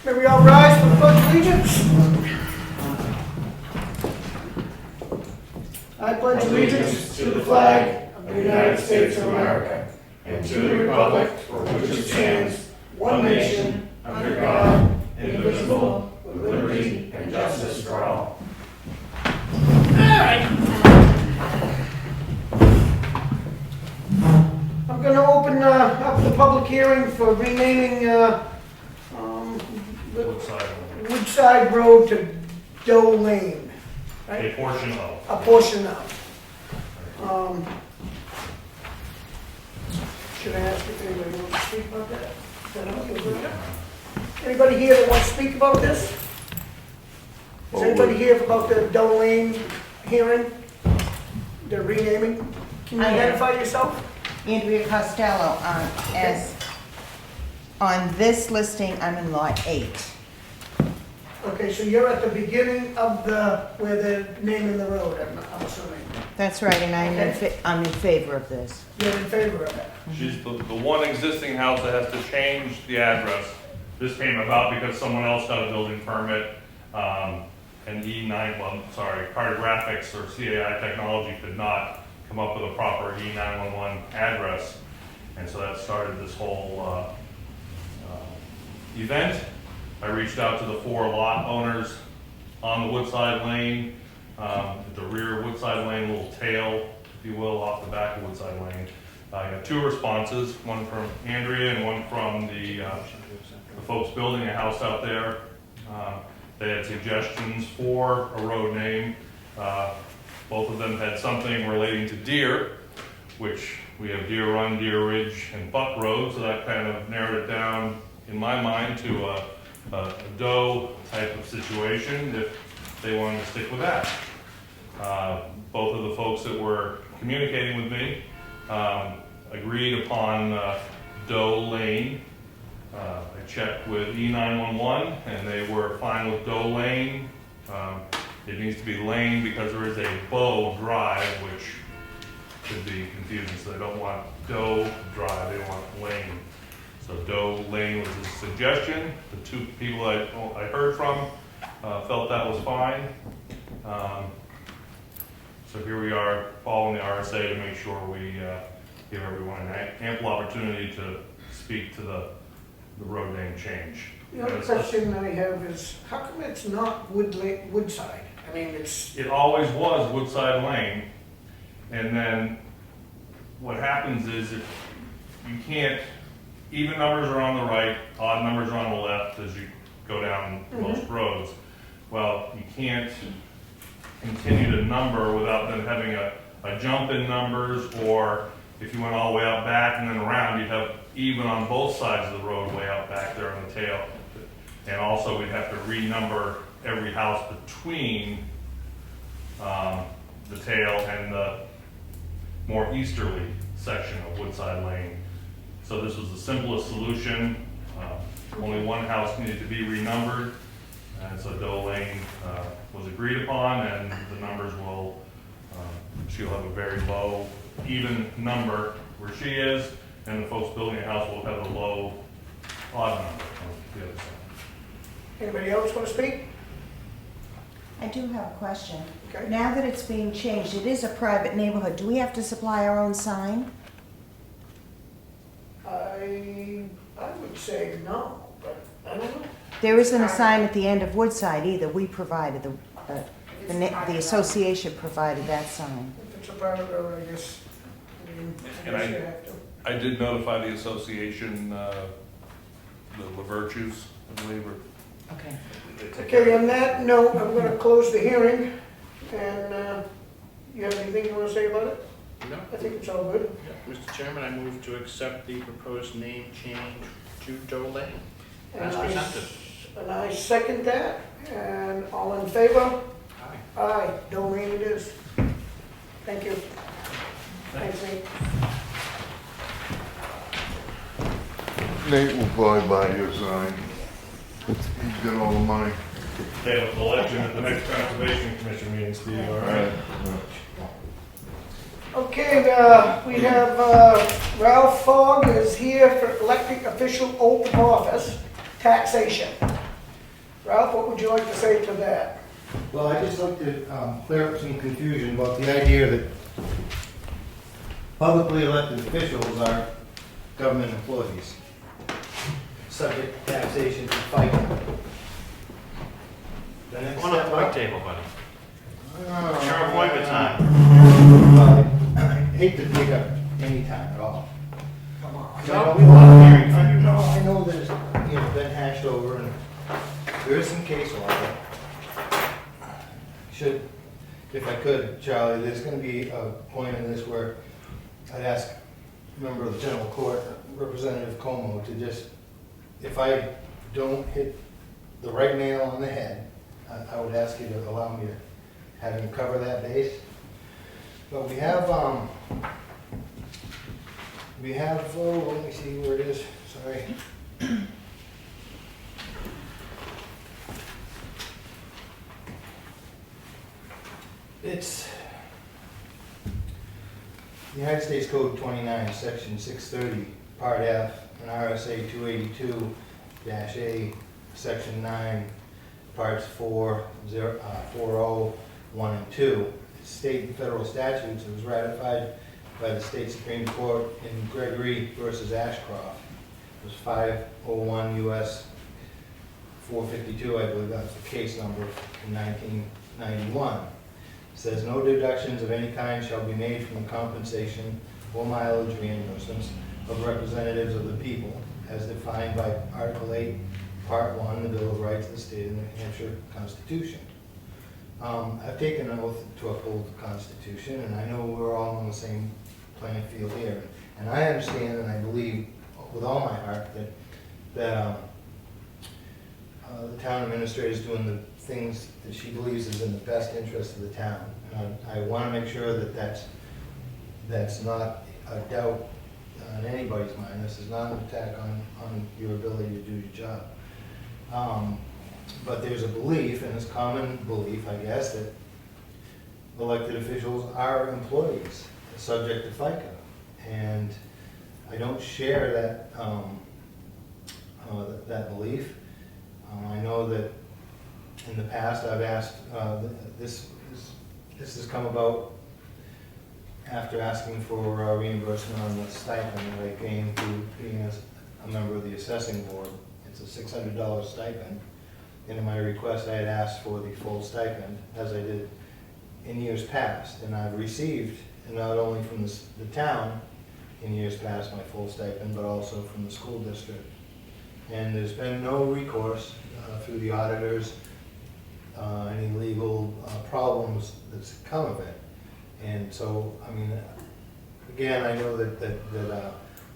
May we all rise for the pledge of allegiance? I pledge allegiance to the flag of the United States of America and to the republic for which it stands, one nation, under God, indivisible, with liberty and justice for all. Alright. I'm going to open up the public hearing for renaming Woodside Road to Doe Lane. Right? A portion of. A portion of. Should I ask if anybody wants to speak about that? Is that okay? Anybody here that wants to speak about this? Is anybody here about the Doe Lane hearing? The renaming? Can you identify yourself? Andrea Costello, as on this listing, I'm in lot 8. Okay, so you're at the beginning of where they're naming the road, I'm assuming. That's right, and Okay. I'm in favor of this. You're in favor of that? She's the one existing house that has to change the address. This came about because someone else got a building permit, and Cartographics or CAI technology could not come up with a proper E911 address. And so that started this whole event. I reached out to the 4 lot owners on the Woodside Lane, at the rear of Woodside Lane, little tail, if you will, off the back of Woodside Lane. I got 2 responses, one from Andrea and one from the folks building a house out there. They had suggestions for a road name. Both of them had something relating to deer, which we have Deer Run, Deer Ridge, and Buck Road, so that kind of narrowed it down in my mind to a doe type of situation if they wanted to stick with that. Both of the folks that were communicating with me agreed upon Doe Lane. I checked with E911 and they were fine with Doe Lane. It needs to be Lane because there is a Bow Drive, which could be confusing, so they don't want Doe Drive, they want Lane. So Doe Lane was a suggestion. The 2 people I heard from felt that was fine. So here we are following the RSA to make sure we give everyone an ample opportunity to speak to the road name change. The other question I have is, how come it's not Woodside? I mean, It always was Woodside Lane, and then what happens is if you can't, even numbers are on the right, odd numbers are on the left as you go down most roads. Well, you can't continue to number without then having a jump in numbers, or if you went all the way out back and then around, you'd have even on both sides of the road way out back there on the tail. And also we'd have to renumber every house between the tail and the more easterly section of Woodside Lane. So this was the simplest solution. Only one house needed to be renumbered, and so Doe Lane was agreed upon, and the numbers will, she'll have a very low, even number where she is, and the folks building a house will have a low, odd number on the other side. anybody else want to speak? I do have a question. Okay. Now that it's being changed, it is a private neighborhood. Do we have to supply our own sign? I would say no, but I don't know. There isn't a sign at the end of Woodside either. We provided, the association provided that sign. If it's a private road, I guess, And I guess you have to. I did notify the association, the Virtues, I believe, or Okay. Okay, on that note, I'm going to close the hearing, and you have anything you want to say about it? No. I think it's all good. Mr. Chairman, I move to accept the proposed name change to Doe Lane And as presented. And I second that, and all in favor? Aye. Aye, Doe Lane it is. Thank you. Thanks, Nate. Nate will fly by your sign. He's got all the money. they have a collection at the next Conservation Commission meeting, Steve, all right? Okay, we have Ralph Fogg is here for electing official oath of office, taxation. Ralph, what would you like to say to that? Well, I just like to clear up some confusion about the idea that publicly elected officials are government employees, subject to taxation for FICA. The next On a step point up. table, buddy. Oh, Your appointment time. Well, I hate to take up any time at all. Come on. No, we love hearing from you. I know that it's been hashed over and there is some case law. Should, if I could, Charlie, there's going to be a point in this where I'd ask a member of the general court, Representative Comeau, to just, if I don't hit the right nail on the head, I would ask you to allow me to have him cover that base. But we have, oh, let me see where it is, sorry. It's United States Code 29, Section 630, Part F, and RSA 282-A, Section 9, Parts 4, 1, and 2. State and federal statutes. It was ratified by the state Supreme Court in Gregory versus Ashcroft. It was 501 U.S. 452, I believe that's the case number, in 1991. It says no deductions of any kind shall be made from the compensation or mileage reimbursements of representatives of the people as defined by Article 8, Part 1, the Bill of Rights of the State of New Hampshire Constitution. I've taken an oath to uphold the Constitution, and I know we're all on the same playing field here. And I understand and I believe with all my heart that the town administrator is doing the things that she believes is in the best interest of the town. And I want to make sure that that's not a doubt in anybody's mind. This is not an attack on your ability to do your job. But there's a belief, and it's common belief, I guess, that elected officials are employees subject to FICA. And I don't share that belief. I know that in the past I've asked, this has come about after asking for reimbursement on the stipend that I gained through being a member of the assessing board. It's a $600 stipend. And in my request, I had asked for the full stipend, as I did in years past. And I've received, not only from the town in years past, my full stipend, but also from the school district. And there's been no recourse through the auditors, any legal problems that's come of it. And so, I mean, again, I know that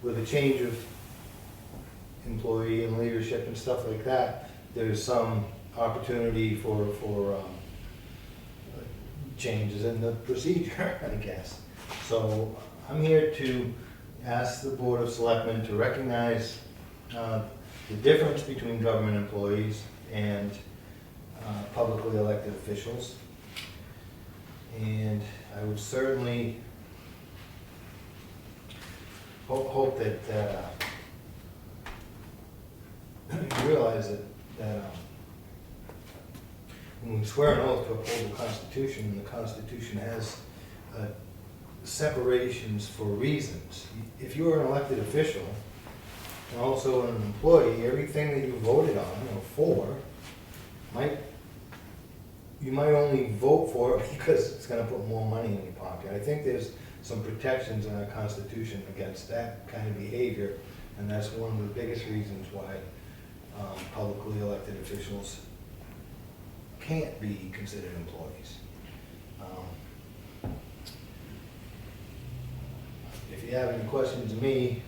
with a change of employee and leadership and stuff like that, there's some opportunity for changes in the procedure, I guess. So I'm here to ask the Board of Selectmen to recognize the difference between government employees and publicly elected officials. And I would certainly hope that you realize that when we swear an oath to uphold the Constitution, and the Constitution has separations for reasons. If you're an elected official and also an employee, everything that you voted on or for, you might only vote for it because it's going to put more money in your pocket. I think there's some protections in our Constitution against that kind of behavior, and that's one of the biggest reasons why publicly elected officials can't be considered employees. If you have any questions of me,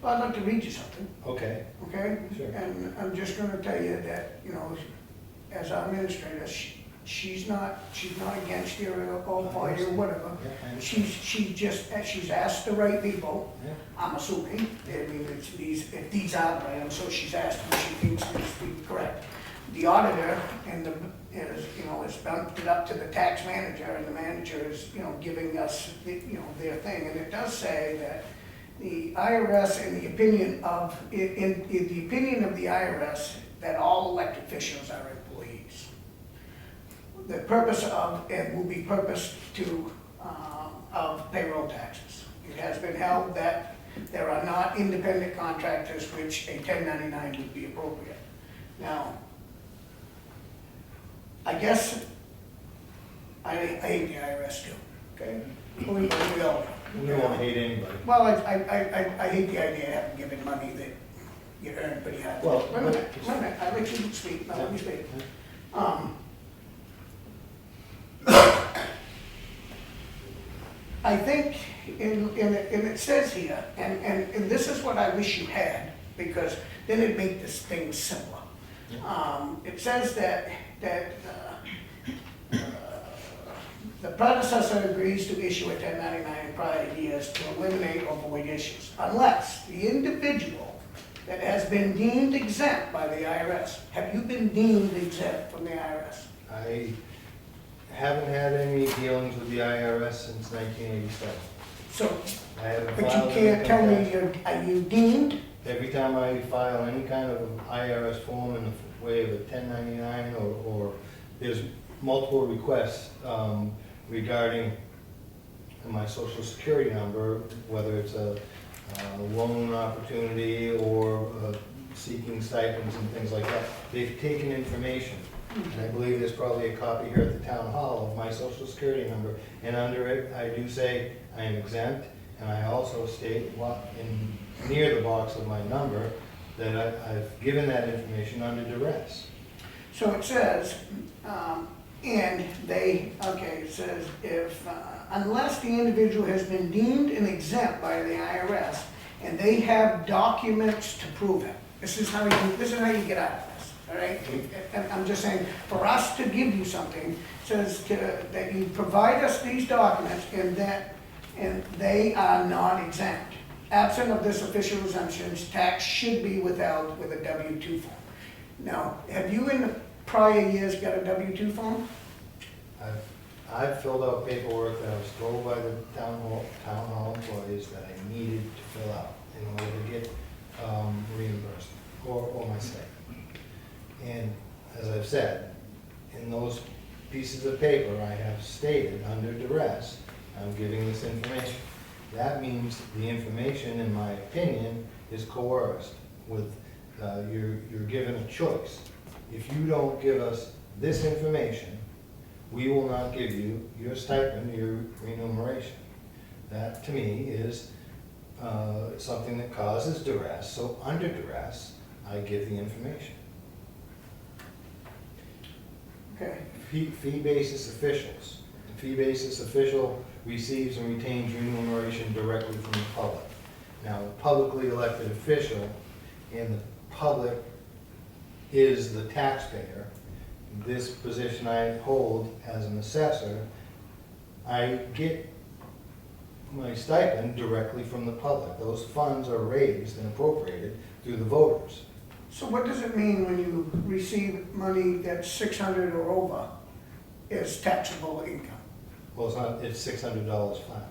I'd like to read you something, okay. okay? Sure. And I'm just gonna tell you that, as our administrator, she's not against you or for you or whatever. Yeah, She's asked the right people, yeah. I'm assuming. I mean, if these are right, I'm sure she's asked them, she thinks these be correct. The auditor has bumped it up to the tax manager, and the manager is, giving us, their thing. And it does say that the IRS, in the opinion of the IRS, that all elected officials are employees. The purpose of it will be purposed to, of payroll taxes. It has been held that there are not independent contractors which a 1099 would be appropriate. Now, I guess I hate the IRS too, okay? We all do. We don't hate anybody. Well, I hate the idea of having given money that you earn pretty hard. Well, Wait a minute, I let you speak, now let me speak. I think, and it says here, and this is what I wish you had, because then it'd make this thing simpler. It says that the predecessor agrees to issue a 1099 in prior years to eliminate or avoid issues, unless the individual that has been deemed exempt by the IRS. Have you been deemed exempt from the IRS? I haven't had any dealings with the IRS since 1987. So, I haven't but you filed can't an tell income me, tax. are you deemed? Every time I file any kind of IRS form in the way of a 1099 or there's multiple requests regarding my social security number, whether it's a loan opportunity or seeking stipends and things like that, they've taken information. And I believe there's probably a copy here at the town hall of my social security number. And under it, I do say I am exempt, and I also state near the box of my number that I've given that information under duress. So it says, it says if, unless the individual has been deemed an exempt by the IRS and they have documents to prove it. This is how you get out of this, all right? And I'm just saying, for us to give you something, it says that you provide us these documents and they are not exempt. Absent of this official exemptions, tax should be withheld with a W-2 form. Now, have you in the prior years got a W-2 form? I've filled out paperwork that I was told by the town hall employees that I needed to fill out in order to get reimbursed or my stipend. And as I've said, in those pieces of paper, I have stated under duress, I'm giving this information. That means the information, in my opinion, is coerced with, you're given a choice. If you don't give us this information, we will not give you your stipend, your remuneration. That, to me, is something that causes duress. So under duress, I give the information. Okay. Fee basis officials. The fee basis official receives and retains remuneration directly from the public. Now, a publicly elected official and the public is the taxpayer. This position I hold as an assessor, I get my stipend directly from the public. Those funds are raised and appropriated through the voters. So what does it mean when you receive money that's 600 or over is taxable income? Well, it's not, it's $600 flat.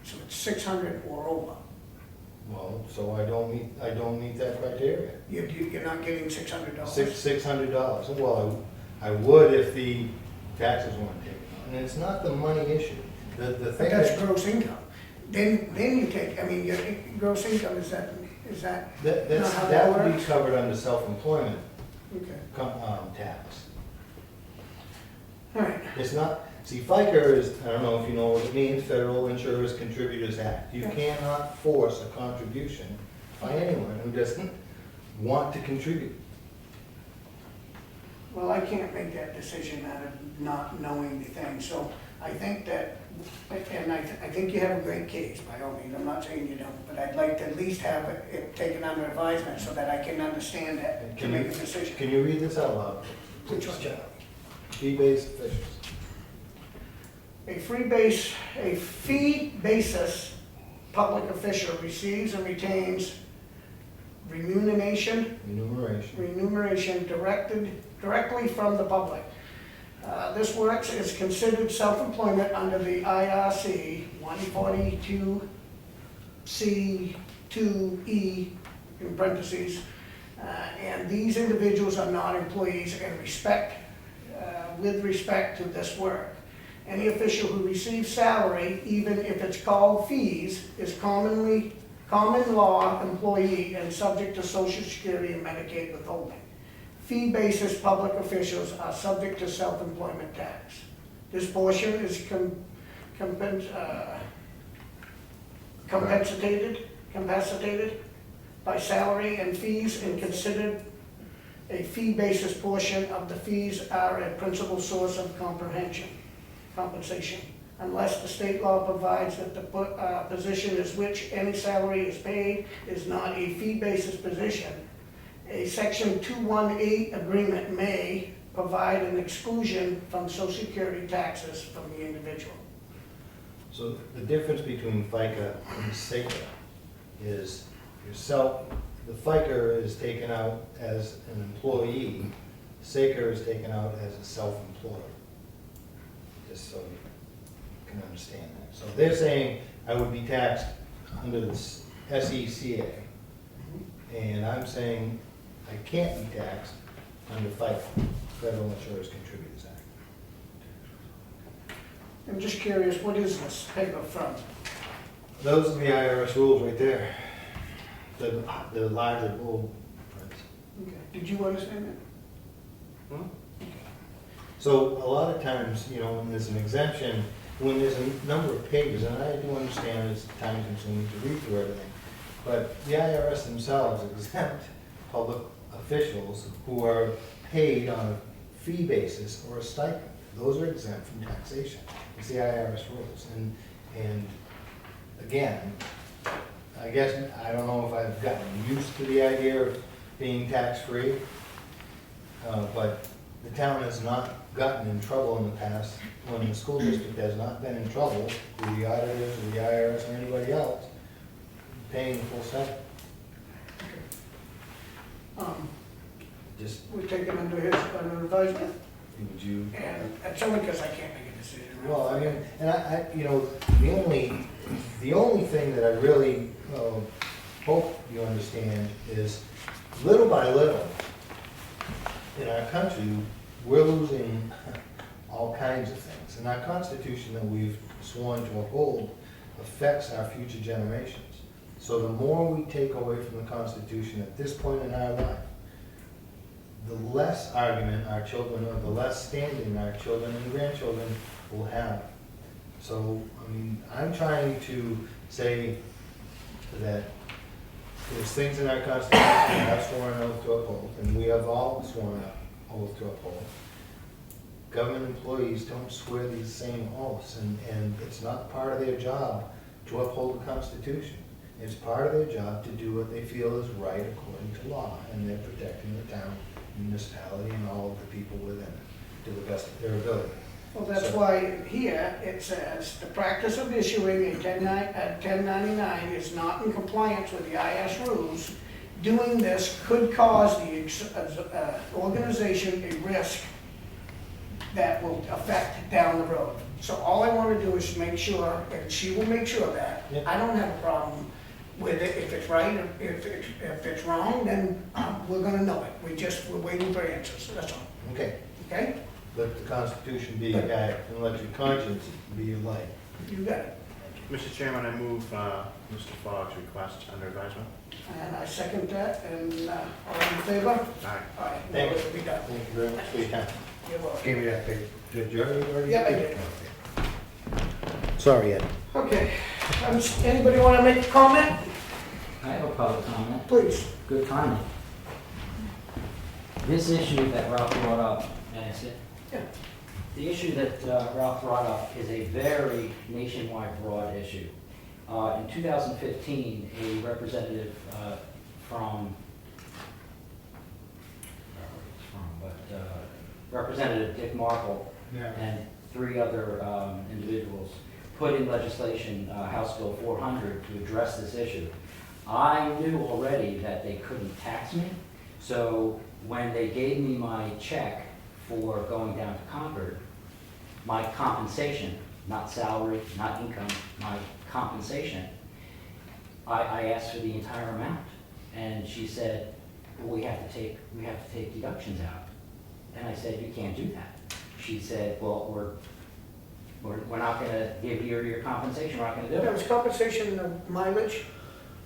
So it's 600 or over. Well, so I don't meet that criteria. You're not getting $600? $600. Well, I would if the taxes weren't taken on. And it's not the money issue. The But thing that's that, gross income. Then you take, I mean, your gross income, is that not how that would be works? covered under self-employment Okay, tax. all right. It's not, see, FICA is, I don't know if you know what it means, Federal Insurers Contributors Act. You Yeah. cannot force a contribution by anyone who doesn't want to contribute. Well, I can't make that decision out of not knowing the thing, so I think that, and I think you have a great case, by all means, I'm not saying you don't, but I'd like to at least have it taken under advisement so that I can understand it to make a decision. Can you read this out loud? Which one? Fee-based officials. A fee basis public official receives and retains remuneration directly from the public. This works is considered self-employment under the IRC 142C2E in parentheses. And these individuals are not employees with respect to this work. Any official who receives salary, even if it's called fees, is common law employee and subject to Social Security and Medicaid withholding. Fee-basis public officials are subject to self-employment tax. This portion is compensated by salary and fees and considered a fee-basis portion of the fees are a principal source of compensation, unless the state law provides that the position is which any salary is paid is not a fee-basis position. A Section 218 agreement may provide an exclusion from Social Security taxes from the individual. So the difference between FICA and SECA is the FICA is taken out as an employee, SECA is taken out as a self-employed. Just so you can understand that. So they're saying I would be taxed under the SECA, and I'm saying I can't be taxed under FICA, Federal Insurance Contributors Act. I'm just curious, what is this paper from? Those are the IRS rules right there. The larger bold prints. Okay. Did you understand that? So a lot of times, when there's an exemption, when there's a number of pages, and I do understand it's time consuming to read through everything, but the IRS themselves exempt public officials who are paid on a fee basis or a stipend. Those are exempt from taxation. It's the IRS rules. And again, I guess, I don't know if I've gotten used to the idea of being tax-free, but the town has not gotten in trouble in the past when the school district has not been in trouble with the auditors or the IRS or anybody else paying the full stipend. Just, We're taking under his advisement, would you? and it's only because I can't make a decision. Well, I mean, and the only thing that I really hope you understand is little by little, in our country, we're losing all kinds of things. And our Constitution that we've sworn to uphold affects our future generations. So the more we take away from the Constitution at this point in our life, the less argument our children, or the less standing our children and grandchildren will have. So, I mean, I'm trying to say that there's things in our Constitution that I've sworn an oath to uphold, and we have all sworn an oath to uphold. Government employees don't swear these same oaths, and it's not part of their job to uphold the Constitution. It's part of their job to do what they feel is right according to law, and they're protecting the town, municipality, and all of the people within it to the best of their ability. Well, that's why here it says, the practice of issuing a 1099 is not in compliance with the IRS rules. Doing this could cause the organization a risk that will affect down the road. So all I want to do is make sure, and she will make sure that, Yep. I don't have a problem with it. If it's right, if it's wrong, then we're gonna know it. We're waiting for answers, that's all, Okay, okay? let the Constitution be your guide, and let your conscience be your light. You got it. Mr. Chairman, I move Mr. Fogg's request under advisement. And I second that, and all in favor? Aye. All right, now Thank you. it'll be done. Thank you very much for your time. You're welcome. Give me that paper. Did you already? Yeah, I did. Sorry, Ed. Okay, anybody want to make a comment? I have a public comment. Please. Good timing. This issue that Ralph brought up, may I say? Yeah. The issue that Ralph brought up is a very nationwide broad issue. In 2015, a representative from, Representative Dick Markle and 3 other individuals put in legislation, House Bill 400, to address this issue. I knew already that they couldn't tax me, so when they gave me my check for going down to Concord, my compensation, not salary, not income, my compensation, I asked for the entire amount. And she said, well, we have to take deductions out. And I said, you can't do that. She said, well, we're not gonna give you your compensation, we're not gonna do That it. was compensation of mileage,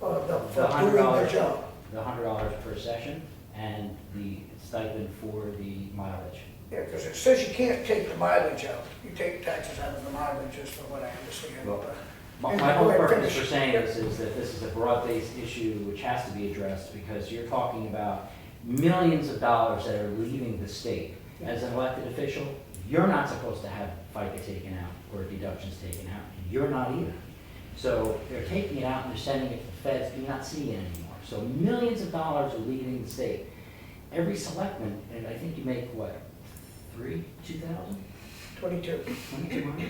or The for doing the $100 job? The $100 per session and the stipend for the mileage. Yeah, because it says you can't take the mileage out. You take taxes out of the mileage, just from what I understand. Well, but- My And my go whole ahead, purpose finish. for saying this is that this is a broad-based issue which has to be addressed because you're talking about millions of dollars that are leaving the state. As an elected official, you're not supposed to have FICA taken out or deductions taken out. You're not either. So they're taking it out and they're sending it to the feds. You're not seeing it anymore. So millions of dollars are leaving the state. Every selectman, and I think you make what, 2,000? 22. 2,200?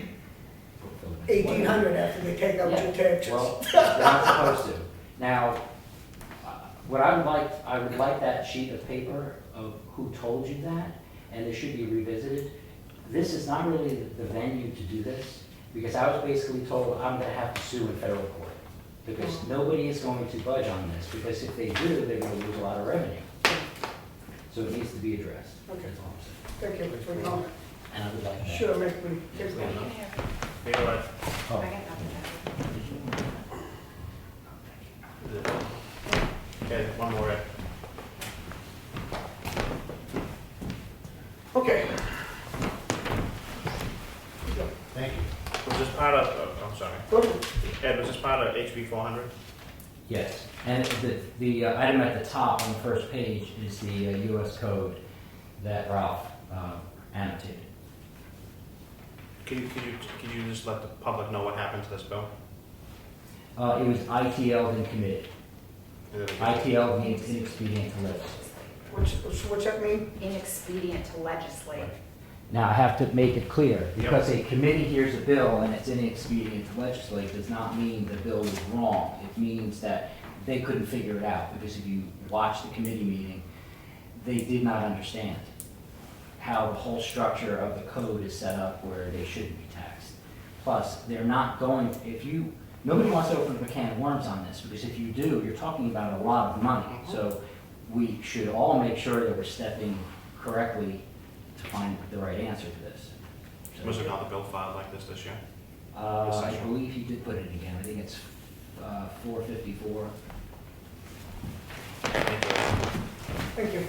1,800 after they take out your taxes. Well, they're not supposed to. Now, what I would like that sheet of paper of who told you that, and this should be revisited. This is not really the venue to do this, because I was basically told I'm gonna have to sue in federal court. Because nobody is going to budge on this, because if they do, they're gonna lose a lot of revenue. So it needs to be addressed. Okay. That's all I'm saying. Thank you for your comment. And I would like that. Sure, make me, take Leave it. Oh. Okay, one more, Ed. Okay. Thank you. Was this part of, I'm sorry, Go to, Ed, was this part of HB 400? Yes, and the item at the top on the first page is the US code that Ralph annotated. Can you just let the public know what happened to this bill? It was ITL'd and committed. ITL means inexpedient to legislate. what's that mean? Inexpedient to legislate. Now, I have to make it clear, because a committee hears a bill and it's inexpedient to legislate does not mean the bill is wrong. It means that they couldn't figure it out, because if you watch the committee meeting, they did not understand how the whole structure of the code is set up where they shouldn't be taxed. Plus, they're not going, nobody wants to open up a can of worms on this, because if you do, you're talking about a lot of money. So we should all make sure that we're stepping correctly to find the right answer to this. So, Was there not a bill filed like this year? I believe he did put it again. I think it's 454. Thank you.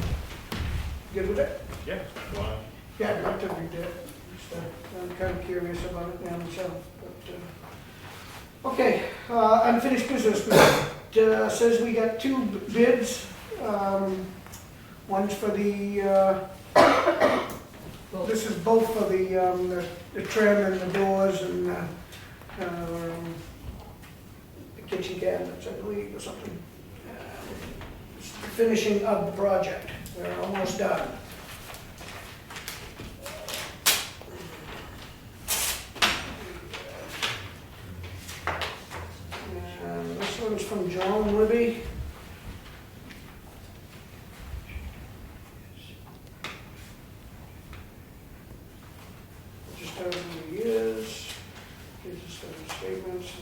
Good with it? Yeah. You wanna- Yeah, I'd like to read that. Just, I'm kind of curious about it now myself, but, okay, unfinished business. Says we got two bids. One's for the, this is both for the trim and the doors and, the kitchen cabinets, I believe, or something. It's the finishing of the project. We're almost done. And this one's from John Libby. Just over the years, here's just the statements.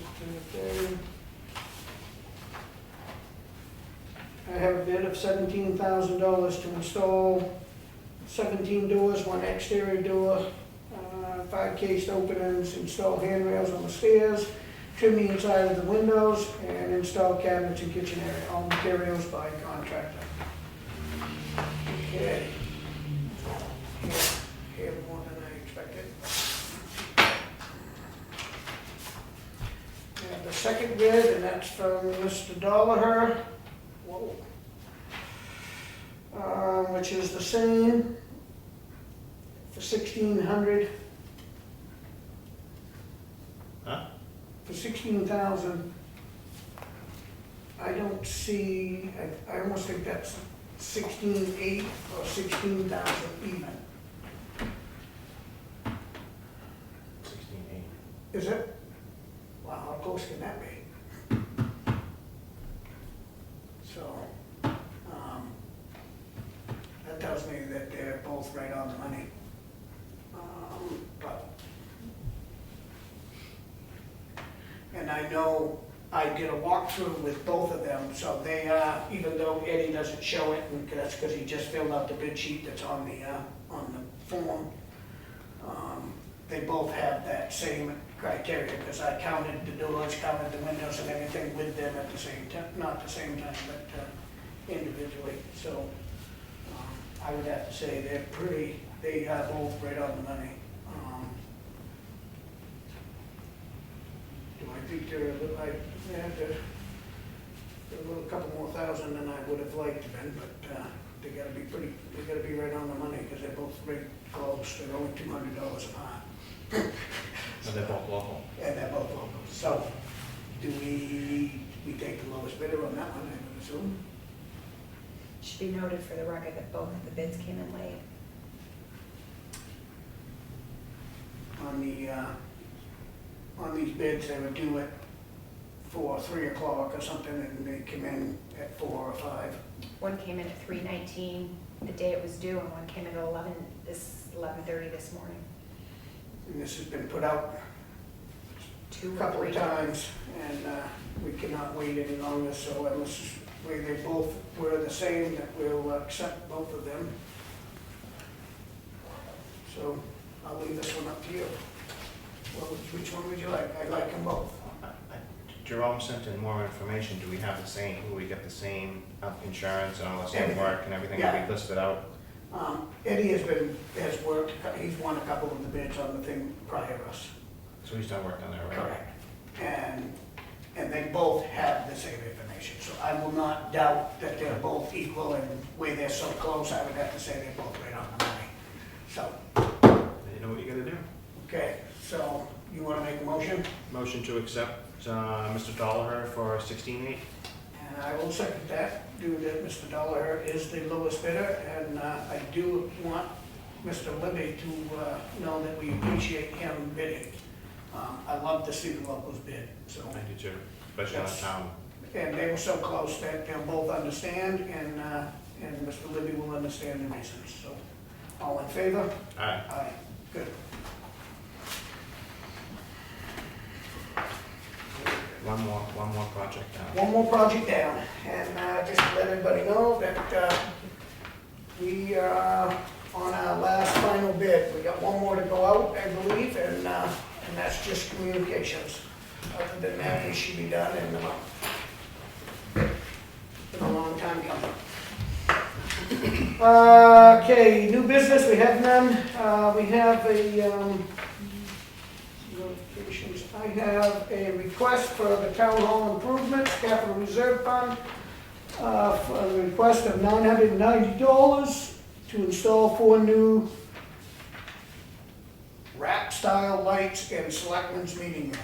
Okay. I have a bid of $17,000 to install 17 doors, one exterior door, 5 cased openings, install handrails on the stairs, trim the inside of the windows, and install cabinets and kitchen area, all materials by contractor. Okay. Here more than I expected. And the second bid, and that's from Mr. Dollar. Whoa. Which is the same for 1,600. Huh? For 16,000. I don't see, I almost think that's 16,800 or 16,000 even. 16.8. Is it? Wow, how close can that be? So, that tells me that they're both right on the money. But, and I know I did a walkthrough with both of them, so they are, even though Eddie doesn't show it, and that's because he just filled out the bid sheet that's on the form. They both have that same criteria, because I counted the doors, counted the windows and everything with them at the same time, not the same time, but individually, so. I would have to say they are both right on the money. Do I think they're a little couple more thousand than I would have liked to been, but they gotta be right on the money, because they're both right close, they're only $200 apart. And they're both local. And they're both local, so do we take the lowest bidder on that one, I would assume? Should be noted for the record that both of the bids came in late. On these bids, they would do it for 3 o'clock or something, and they come in at 4 or 5. One came in at 3:19, the day it was due, and one came in at 11:30 this morning. And this has been put out Two a or couple three of times, and we cannot wait any longer, so unless they both were the same, that we'll accept both of them. So I'll leave this one up to you. Well, which one would you like? I like them both. Jerome sent in more information. Do we have the same, will we get the same insurance and all the same work and everything that we listed out? Eddie has worked, he's won a couple of the bids on the thing prior to us. So he's done work on that, right? Correct. And they both have the same information, so I will not doubt that they're both equal, and where they're so close, I would have to say they're both right on the money. So, You know what you gotta do. okay, so you want to make a motion? Motion to accept Mr. Dollar for 16.8. And I will second that, due that Mr. Dollar is the lowest bidder, and I do want Mr. Libby to know that we appreciate him bidding. I love to see the locals bid, so. I do too, especially on the town. And they were so close that they'll both understand, and Mr. Libby will understand the reasons, so. All in favor? Aye. Aye, good. One more project down. One more project down, and just to let everybody know that we are on our last final bid. We got one more to go out, I believe, and that's just communications. Other than that, we should be done in a month. Been a long time coming. Okay, new business, we have none. We have a notifications. I have a request for the Town Hall improvements, capital reserve fund, for a request of $990 to install 4 new wrap-style lights in Selectmen's meeting room.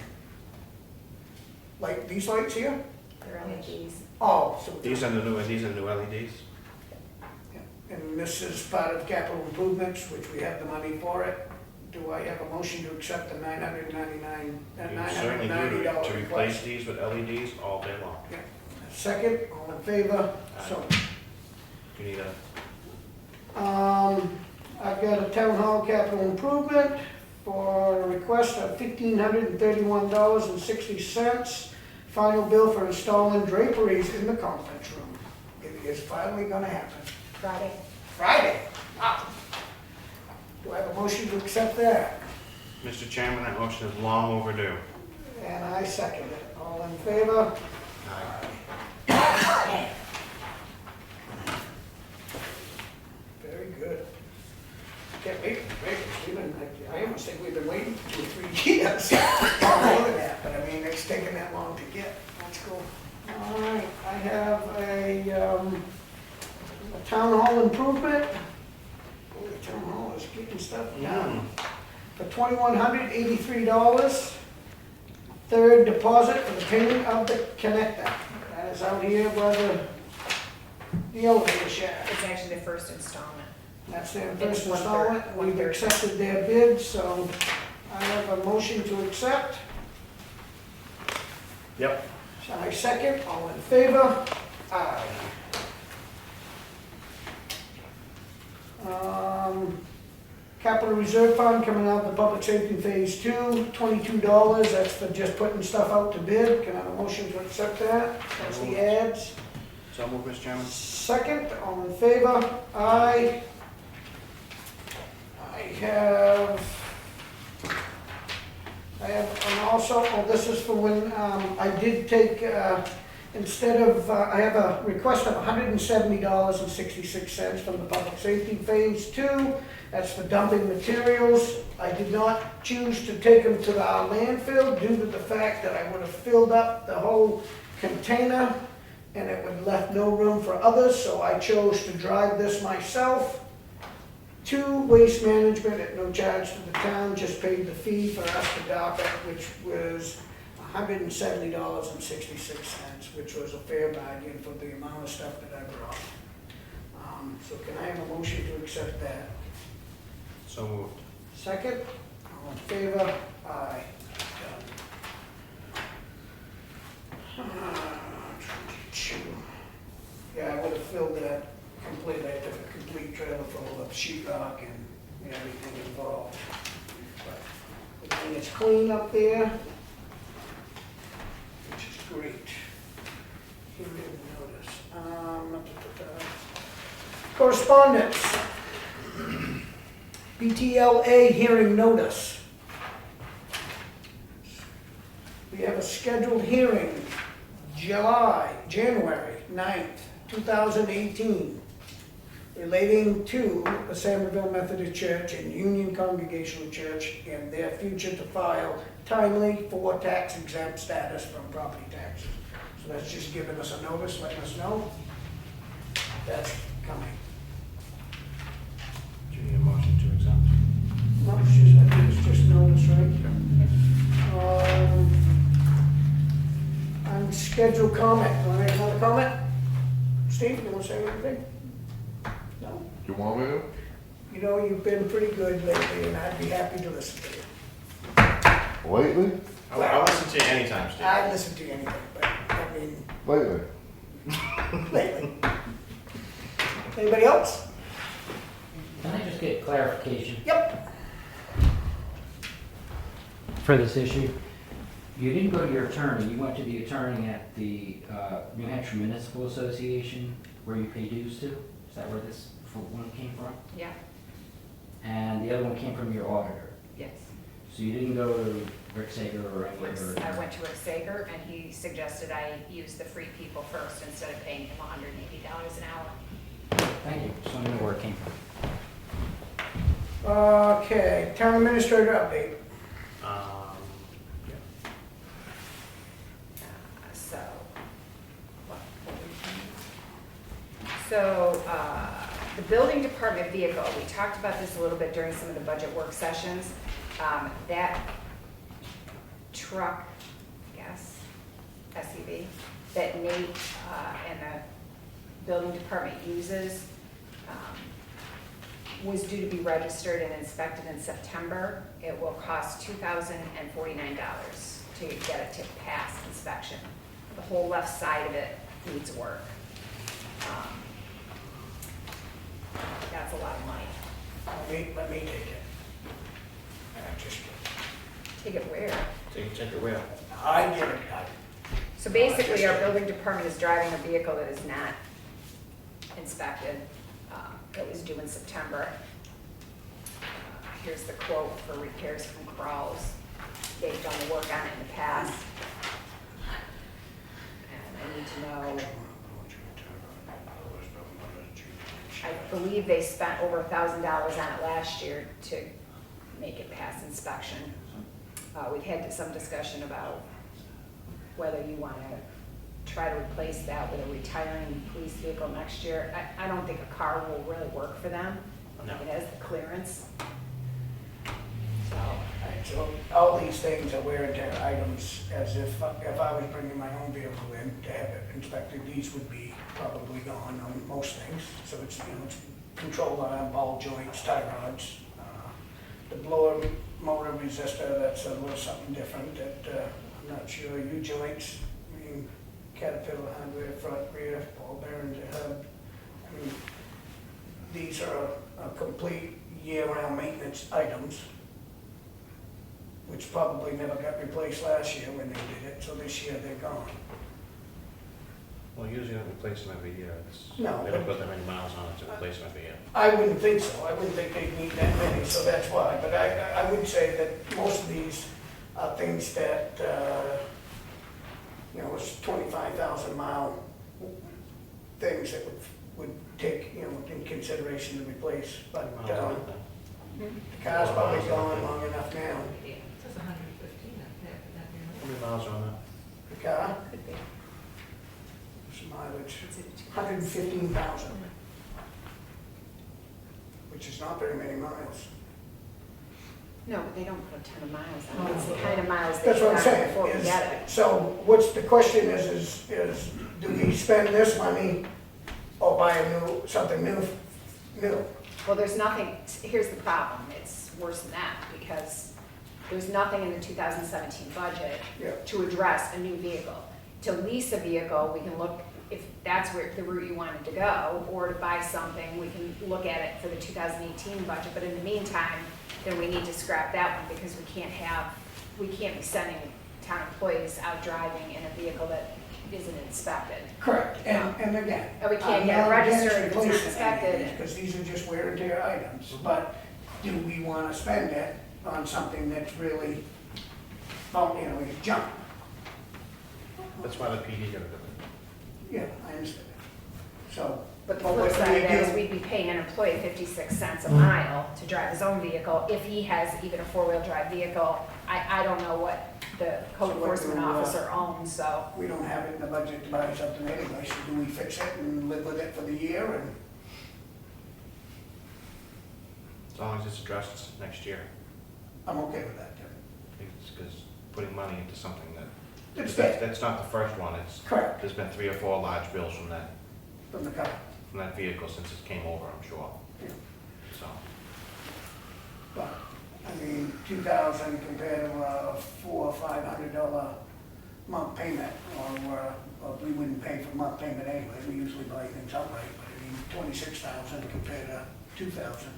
Like these lights here? They're LEDs. Oh, so. These are the new LEDs? And this is part of capital improvements, which we have the money for it. Do I have a motion to accept the $999, You certainly do $990 to replace request? these with LEDs all day long. Yeah. Second, all in favor? So, You need a, I've got a town hall capital improvement for a request of $1,531.60. Final bill for installing draperies in the conference room. It is finally gonna happen. Friday. Friday. Wow. Do I have a motion to accept that? Mr. Chairman, that motion is long overdue. And I second it. All in favor? Aye. Very good. Can't wait. I almost think we've been waiting for 2 or 3 years. More than that, but I mean, it's taken that long to get. Let's go. All right, I have a town hall improvement. Oh, the town hall is getting stuff done. For $2,183. Third deposit for the payment of the connector. That is out here by the elevator shaft. It's actually the first installment. That's their It's first 1/3, installment. We've 1/3. accepted their bid, so I have a motion to accept. Yep. So I second. All in favor? Aye. Capital reserve fund coming out of the public safety phase 2, $22. That's for just putting stuff out to bid. Can I have a motion to accept that? That's the ads. So move, Mr. Chairman. Second, all in favor? Aye. And also, oh, this is for when, I did take, instead of, I have a request of $170.66 from the public safety phase 2. That's for dumping materials. I did not choose to take them to our landfill due to the fact that I would have filled up the whole container and it would have left no room for others, so I chose to drive this myself to Waste Management at no charge to the town, just paid the fee for us to dock it, which was $170.66, which was a fair bargain for the amount of stuff that I brought. So can I have a motion to accept that? So moved. Second, all in favor? Aye. Done. Yeah, I would have filled that completely. I took a complete trailer full of sheetrock and everything involved. But everything is clean up there, which is great. You didn't notice. Correspondence. BTLA hearing notice. We have a scheduled hearing, January 9th, 2018, relating to the Somerville Methodist Church and Union Congregational Church and their future to file timely for tax exempt status from property taxes. So that's just giving us a notice, letting us know that's coming. Do you need a motion to exempt? No, it's just, I think it's just notice, right? Unscheduled comment. Want to make another comment? Steve, you want to say anything? No? You want me to? You know, you've been pretty good lately, and I'd be happy to listen to you. Lately? I'll listen to you anytime, Steve. I'd listen to you anything, but, I mean, Lately. lately. Anybody else? Can I just get clarification Yep. for this issue? You didn't go to your attorney, you went to the attorney at the New Hampshire Municipal Association where you pay dues to? Is that where this one came from? Yeah, And the other one came from your auditor? yes. So you didn't go to Rick Sager or anyone? I went to Rick Sager, and he suggested I use the free people first instead of paying him $180 an hour. Thank you, just wanted to know where it came from. Okay, town administrator update. Yeah. So, the building department vehicle, we talked about this a little bit during some of the budget work sessions. That truck, I guess, SUV, that Nate and the building department uses, was due to be registered and inspected in September. It will cost $2,049 to get it to pass inspection. The whole left side of it needs work. That's a lot of money. Let me take it. Just Take it where? Take it where? I get it. So basically, our building department is driving a vehicle that is not inspected. It was due in September. Here's the quote for repairs from Crawls. They've done the work on it in the past. And I need to know, I believe they spent over $1,000 on it last year to make it pass inspection. We've had some discussion about whether you want to try to replace that with a retiring police vehicle next year. I don't think a car will really work for them. I don't think it has the clearance. So all these things are wear and tear items, as if I was bringing my own vehicle in to have it inspected, these would be probably gone on most things. So it's, it's control arm, ball joints, tie rods, the blower motor resistor, that's a little something different that I'm not sure, U-joints, Caterpillar hardware, front, rear, ball bearings, hub. These are a complete year-round maintenance items, which probably never got replaced last year when they did it, so this year they're gone. Well, usually don't replace them every year. No, They don't but- put that many miles on it to replace them every year. I wouldn't think so, I wouldn't think they'd need that many, so that's why, but I would say that most of these are things that, you know, it's 25,000 mile things that would take, you know, in consideration to replace, but, Miles on it, then. the car's probably gone long enough now. It says 115 up there, but that may not How many miles are on that? The car, Could be. what's the mileage? It's a 115,000, which is not very many miles. No, but they don't put a ton of miles on it. It's the kind of miles they That's what I'm got saying. before we is- get it. So what's the question is do we spend this money or buy something new? Well, there's nothing, here's the problem, it's worse than that, because there's nothing in the 2017 budget Yeah. to address a new vehicle. To lease a vehicle, we can look, if that's where the route you wanted to go, or to buy something, we can look at it for the 2018 budget, but in the meantime, then we need to scrap that one, because we can't be sending town employees out driving in a vehicle that isn't inspected. Correct, and again. And we can't I'm get it not registered against if it's not replacing inspected. any of these, because these are just wear and tear items, but do we want to spend it on something that's really, well, you know, junk? That's why the PD got rid of it. Yeah, I understand. So. But the what flip do side of that is do? we'd be paying an employee 56 cents a mile to drive his own vehicle. If he has even a four-wheel drive vehicle, I don't know what the code So what enforcement do, officer owns, so. We don't have it in the budget to buy something anyway, so do we fix it and live with it for the year and? As long as it's addressed next year. I'm okay with that, Tim. Because putting money into something that, It's that's, dead, that's not the first one. It's, correct, there's been 3 or 4 large bills from that from the car. vehicle since it came over, I'm sure. Yeah. So, But, I mean, 2,000 compared to a $400 or $500 month payment, or we wouldn't pay for month payment anyway, we usually buy things outright, but I mean, 26,000 compared to 2,000.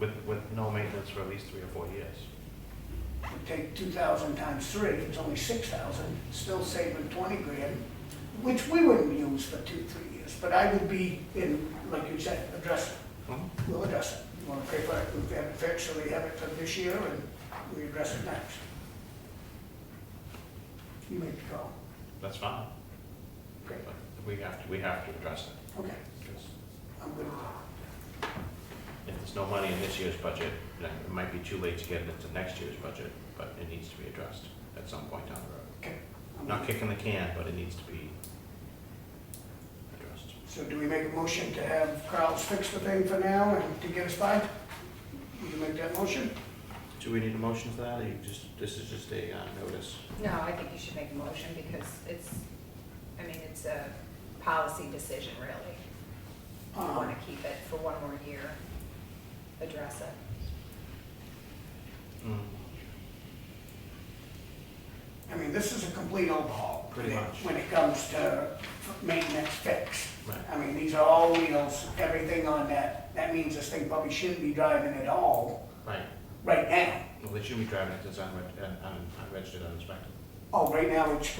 with no maintenance for at least 3 or 4 years. We take 2,000 times 3, it's only 6,000, still saving 20 grand, which we wouldn't use for 2-3 years, but I would be in, like you said, address it. Mhm. We'll address it. You want to pay for it, we have it fixed, so we have it for this year, and we address it next. You make the call. That's fine. Great. But we have to address it. Okay, Because I'm good with that. if there's no money in this year's budget, then it might be too late to get it into next year's budget, but it needs to be addressed at some point down the road. Okay. I'm Not good. kicking the can, but it needs to be addressed. So do we make a motion to have Carl's fix the thing for now and to get us by? Will you make that motion? Do we need a motion for that, or you just, this is just a notice? No, I think you should make a motion because it's a policy decision, really. You want to keep it for one more year, address it. Mm. I mean, this is a complete overhaul. Pretty much. When it comes to maintenance fix. Right. I mean, these are all wheels, everything on that. That means this thing probably shouldn't be driving at all Right. right now. Well, they should be driving it as unregistered, uninspected. Oh, right now, it's,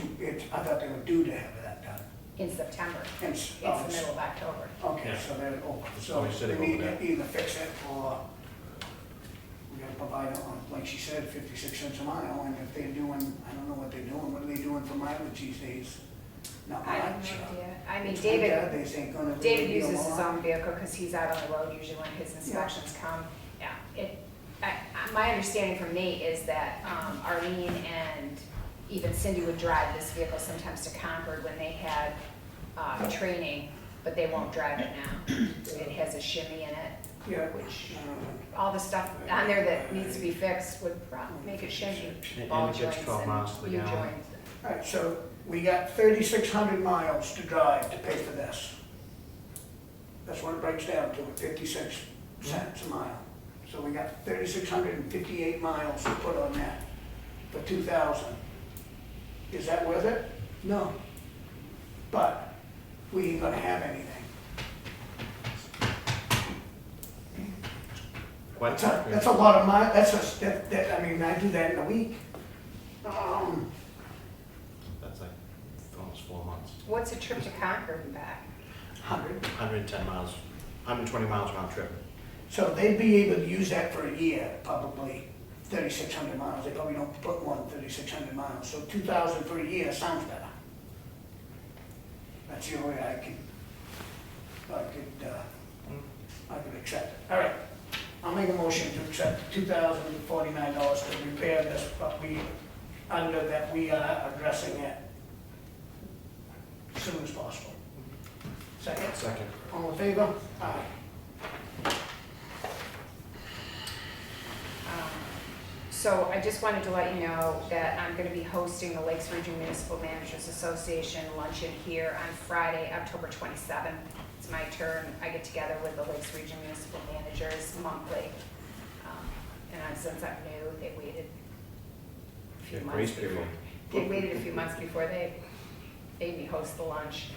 I thought they were due to have that done. In September. It's It's the middle of October. Okay, Yeah. so they're over. It's So always sitting we need over to there. either fix it or we gotta provide it on, like she said, 56 cents a mile. And if they're doing, I don't know what they're doing, what are they doing for mileage these days? Not I have much. no idea. I mean, It's David, winter, They ain't gonna. David really be uses his along. own vehicle because he's out on the road usually when his inspections come. Yeah, my understanding from Nate is that Arlene and even Cindy would drive this vehicle sometimes to Concord when they had training, but they won't drive it now. It has a shimmy in it, Yeah. which all the stuff on there that needs to be fixed would probably make it shimmy. And Ball it gets joints 12 miles to the and U gallon. joints. All right, so we got 3,600 miles to drive to pay for this. That's what it breaks down to, 56 cents a mile. So we got 3,658 miles to put on that for 2,000. Is that worth it? No. But we ain't gonna have anything. What? That's a lot of money, I mean, I do that in a week. That's like almost 4 months. What's a trip to Concord and back? 100. 110 miles, 120 miles round trip. So they'd be able to use that for a year, probably 3,600 miles. They probably don't put more than 3,600 miles. So 2,000 for a year sounds better. That's the only way I could accept it. All right, I'll make a motion to accept $2,049 to repair this, but under that we are addressing it as soon as possible. Second? Second. All in favor? Aye. So I just wanted to let you know that I'm going to be hosting the Lakes Region Municipal Managers Association luncheon here on Friday, October 27th. It's my turn. I get together with the Lakes Region Municipal Managers monthly. And since I'm new, they waited a few months Grace before. period. They waited a few months before they made me host the lunch.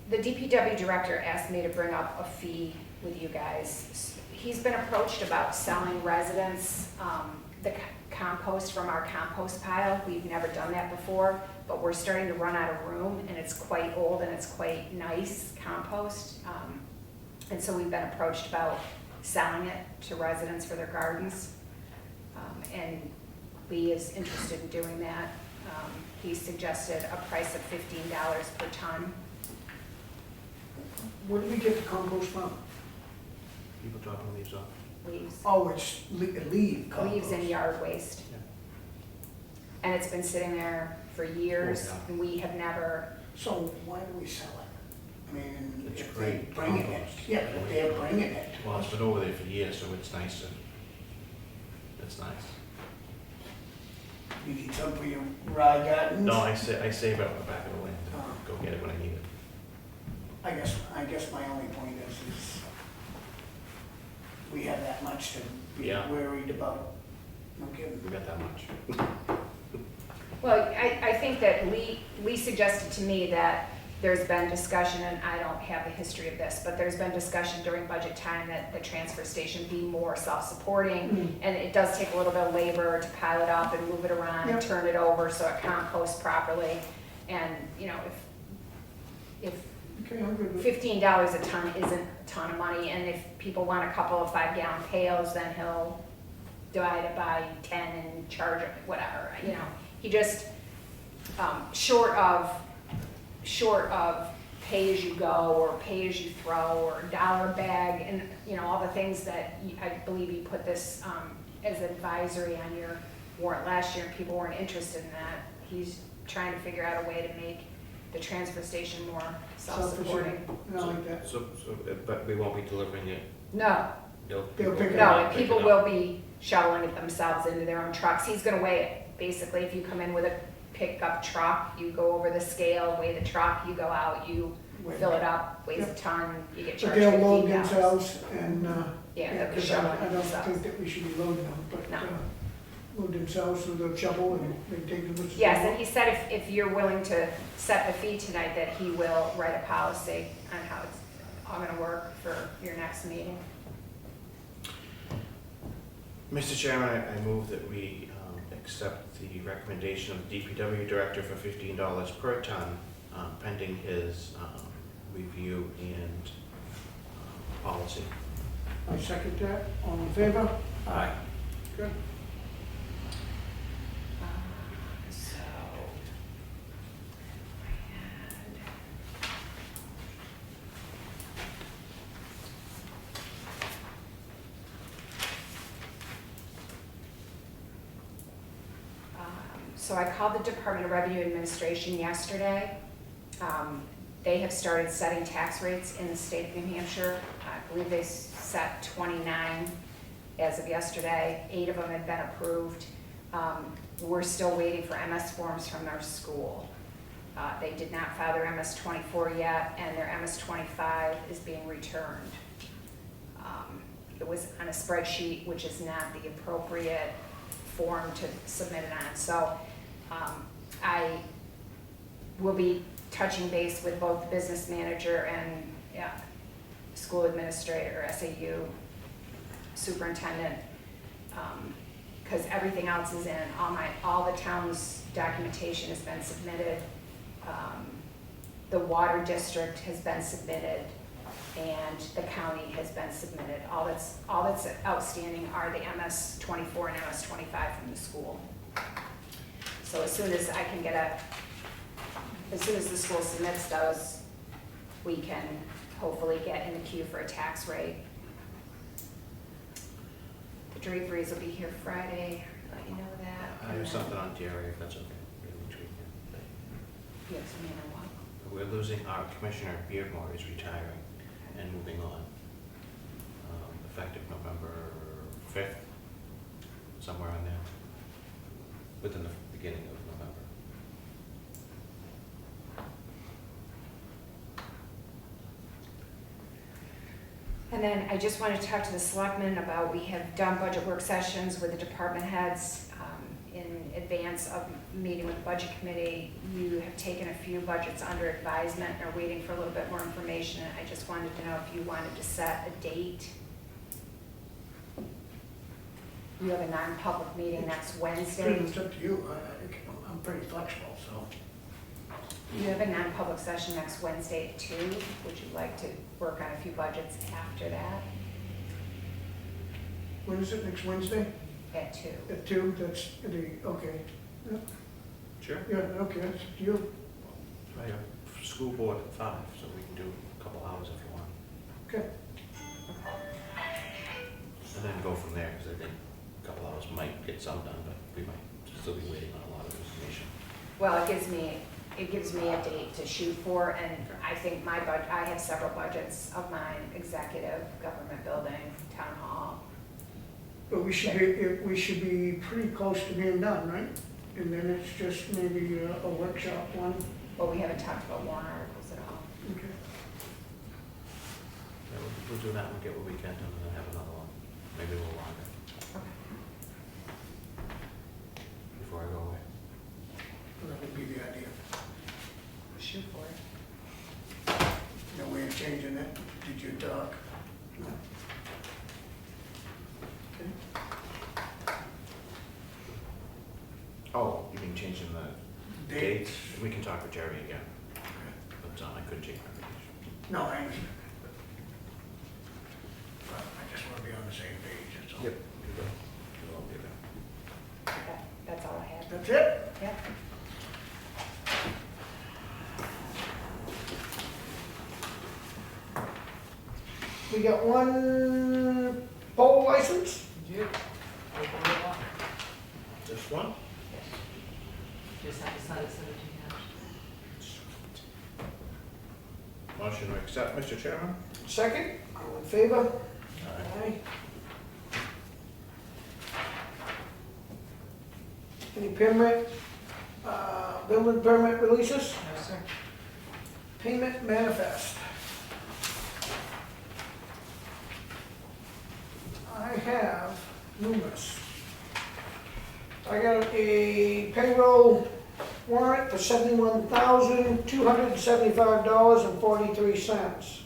The DPW director asked me to bring up a fee with you guys. He's been approached about selling residents the compost from our compost pile. We've never done that before, but we're starting to run out of room, and it's quite old and it's quite nice compost. And so we've been approached about selling it to residents for their gardens. And Lee is interested in doing that. He suggested a price of $15 per ton. Where do we get the compost from? People dropping leaves off. Leaves. Oh, it's leaf compost. Leaves and yard waste. Yeah. And it's been sitting there for years, Oh, yeah. and we have never, So why do we sell it? I mean, It's if great they're bringing it, compost. yeah, but if they're bringing it. Well, it's been over there for years, so it's nice and it's nice. You need some for your rye gardens? No, I save it up the back of the land Oh. and go get it when I need it. I guess my only point is we have that much to be Yeah. worried about. No kidding. We got that much. well, I think that Lee suggested to me that there's been discussion, and I don't have the history of this, but there's been discussion during budget time that the transfer station be more self-supporting, and it does take a little bit of labor to pile it up and move it around and Yep. turn it over so it composts properly. And, you know, if Okay, I'm good with it. $15 a ton isn't a ton of money, and if people want a couple of 5-gallon pails, then he'll divide it by 10 and charge it, whatever, you know. He just, short of pay-as-you-go or pay-as-you-throw or dollar bag, and, you know, all the things that I believe you put this as advisory on your warrant last year, and people weren't interested in that. He's trying to figure out a way to make the transfer station more self-supporting. I like that. So, but we won't be delivering it. No, They'll pick it no, up. and people will be shoveling it themselves into their own trucks. He's gonna weigh it. Basically, if you come in with a pickup truck, you go over the scale, weigh the truck, you go out, you fill it up, weighs a ton, you get But charged they'll load $15. themselves and, Yeah, they'll be 'cause shoveling I don't themselves. think that we should be loading them, but, No. load themselves with a shovel and they take them. Yes, and he said if you're willing to set the fee tonight, that he will write a policy on how it's all gonna work for your next meeting. Mr. Chairman, I move that we accept the recommendation of the DPW director for $15 per ton, pending his review and policy. I second that. All in favor? Aye. Good. So, so I called the Department of Revenue Administration yesterday. They have started setting tax rates in the state of New Hampshire. I believe they set 29 as of yesterday. 8 of them have been approved. We're still waiting for MS forms from their school. They did not file their MS-24 yet, and their MS-25 is being returned. It was on a spreadsheet, which is not the appropriate form to submit it on. So I will be touching base with both the business manager and school administrator, or SAU, superintendent, because everything else is in, all the town's documentation has been submitted. The water district has been submitted, and the county has been submitted. All that's outstanding are the MS-24 and MS-25 from the school. So as soon as as soon as the school submits those, we can hopefully get in the queue for a tax rate. The draperies will be here Friday, let you know that. I have something on DRA, if that's okay. Yes, I mean, I want. We're losing our Commissioner Beardmore is retiring and moving on, effective November 5th, somewhere on there, within the beginning of November. And then I just wanted to talk to the selectmen about, we have done budget work sessions with the department heads in advance of meeting with the budget committee. You have taken a few budgets under advisement and are waiting for a little bit more information. I just wanted to know if you wanted to set a date. You have a non-public meeting next Wednesday. It's up to you. I'm pretty flexible, so. You have a non-public session next Wednesday at 2. Would you like to work on a few budgets after that? When is it, next Wednesday? At 2. At 2, that's, okay. Sure. Yeah, okay, that's up to you. I have school board at 5, so we can do a couple hours if you want. Okay. And then go from there, because I think a couple hours might get some done, but we might still be waiting on a lot of information. Well, it gives me a date to shoot for, and I think I have several budgets of mine: executive, government building, town hall. But we should be pretty close to being done, right? And then it's just maybe a workshop one. Well, we haven't talked about warrant articles at all. Okay. Yeah, we'll do that and get what we can done, and then have another one, maybe a little longer, Okay. before I go away. That would be the idea. Shoot for it. No way of changing it. Did you talk? No. Okay. Oh, you mean changing the dates? We can talk with Jerry again, but I couldn't change my vacation. No, I understand. But I just want to be on the same page, that's all. Yep. We'll all be there. That's all I have. That's it? Yep. We got one poll license? Just one? Just have to sign it, send it to you. Motion to accept, Mr. Chairman? Second, all in favor? Aye. Aye. Any permit, building permit releases? No, sir. Payment manifest. I have numerous. I got a payroll warrant for $71,275.43.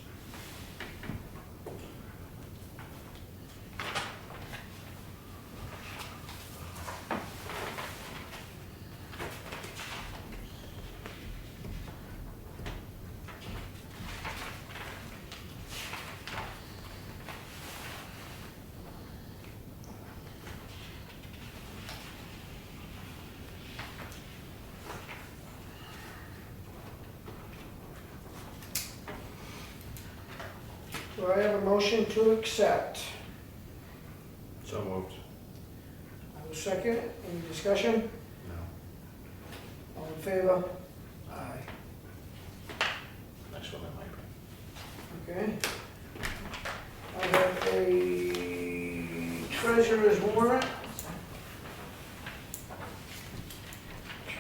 Do I have a motion to accept? So moved. I will second. Any discussion? No. All in favor? Aye. Next one, that might be. Okay. I have a treasurer's warrant.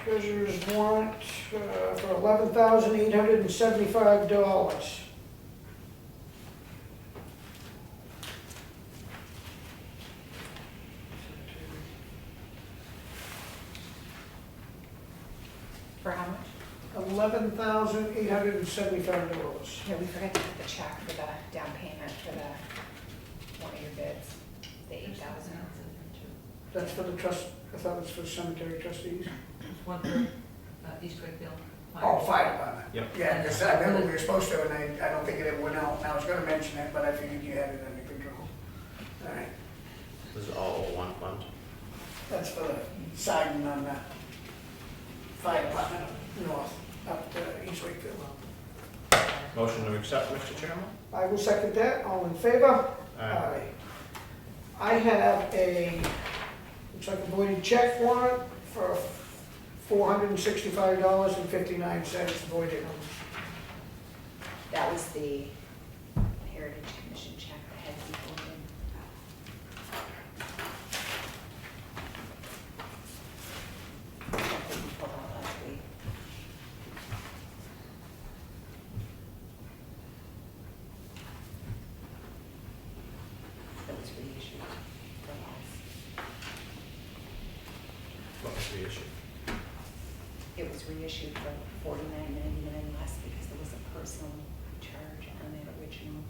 Treasurer's warrant for $11,875. For how much? $11,875. Yeah, we forgot to put the check for the down payment for the, one of your bids, the 8,000. That's for the trust, I thought it was for cemetery trustees. It's one for East Wakefield. Oh, fire department. Yep. Yeah, because I remember we were supposed to, and I don't think it ever went out, and I was gonna mention it, but I figured you had it under control. All right, This is all one fund. that's for the siding on the fire department north, up to East Wakefield. Motion to accept, Mr. Chairman? I will second that, all in favor? Aye. I have a, looks like a voided check warrant for $465.59 voided. That was the Heritage Commission check that had to be voted. That we pulled out last week. That was reissued from us. What was the issue? It was reissued for $49.99 less because there was a personal charge on that original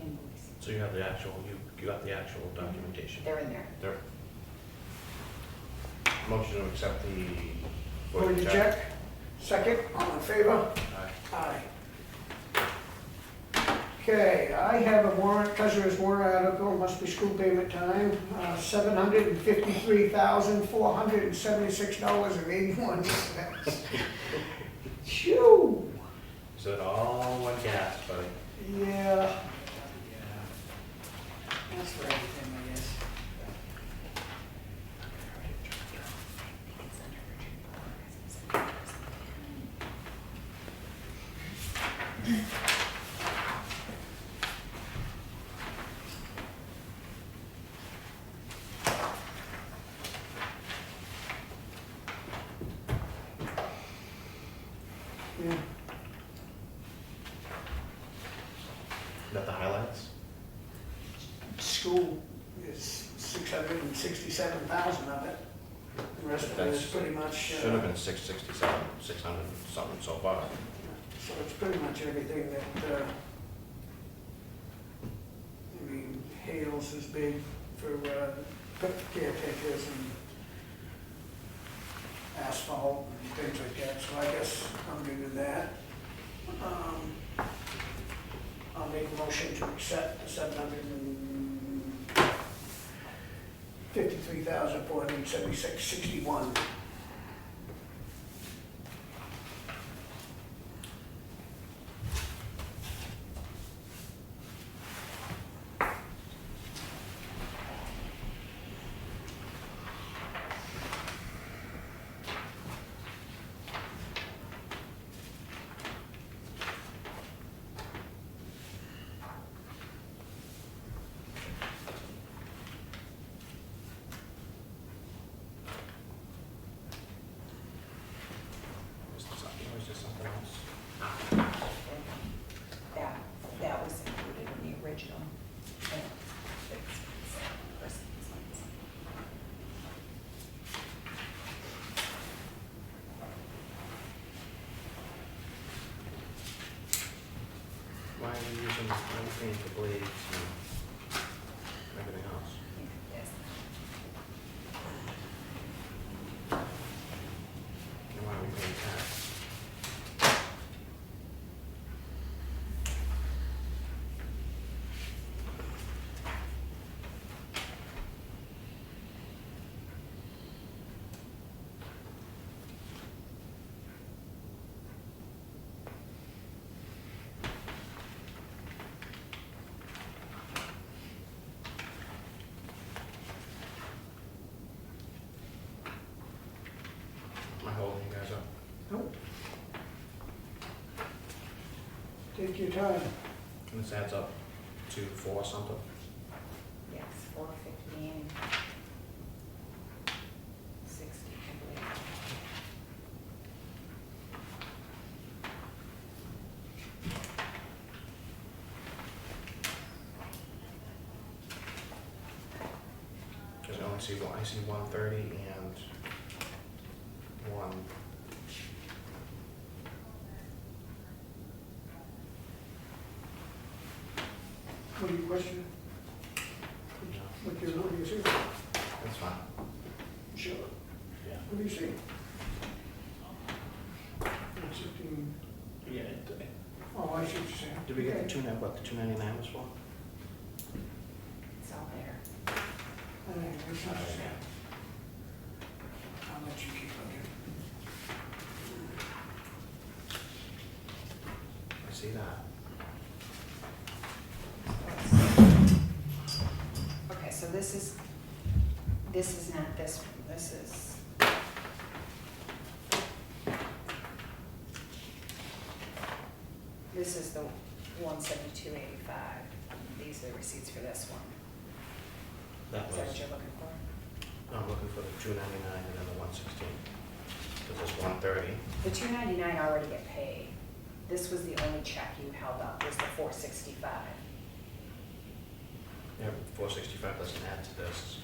invoice. So you have the actual, you got the actual documentation? They're in there. There. Motion to accept the Voided check, second, all in favor? Aye. Aye. Okay, I have a warrant, treasurer's warrant article, must be school payment time, $753,476.81. Phew, Is it all one gas, buddy? yeah. That's for everything, I guess. It's under Yeah. Is that the highlights? School is 667,000 of it. The rest of it is pretty much, Should have been 667, 600 something so far. so it's pretty much everything that, I mean, Hales is big for caretakers and asphalt and things like that, so I guess I'm good with that. I'll make a motion to accept the $753,476.61. Is there something else? that was included in the original. Why are you using, why are you paying for blades and everything else? Yes. And why are we paying tax? Am I holding you guys up? Nope. Take your time. And this adds up to 4 something? Yes, 415, 60, I believe. Because I see 130 and 1, What do you question? No, What do you see? that's fine. Sure. Yeah. What do you see? 116. Yeah. Oh, I see what you're saying. Did we get the Okay. what the 299 was for? It's all there. All right, I see what you're saying. I'll let you keep looking. I see that. Okay, so this is not this one, this is. This is the 172.85. These are the receipts for this one. That Is that what was. you're looking for? No, I'm looking for the 299 and then the 116. Because it's 130. The 299 already get paid. This was the only check you held up, was the 465. Yeah, 465 doesn't add to this.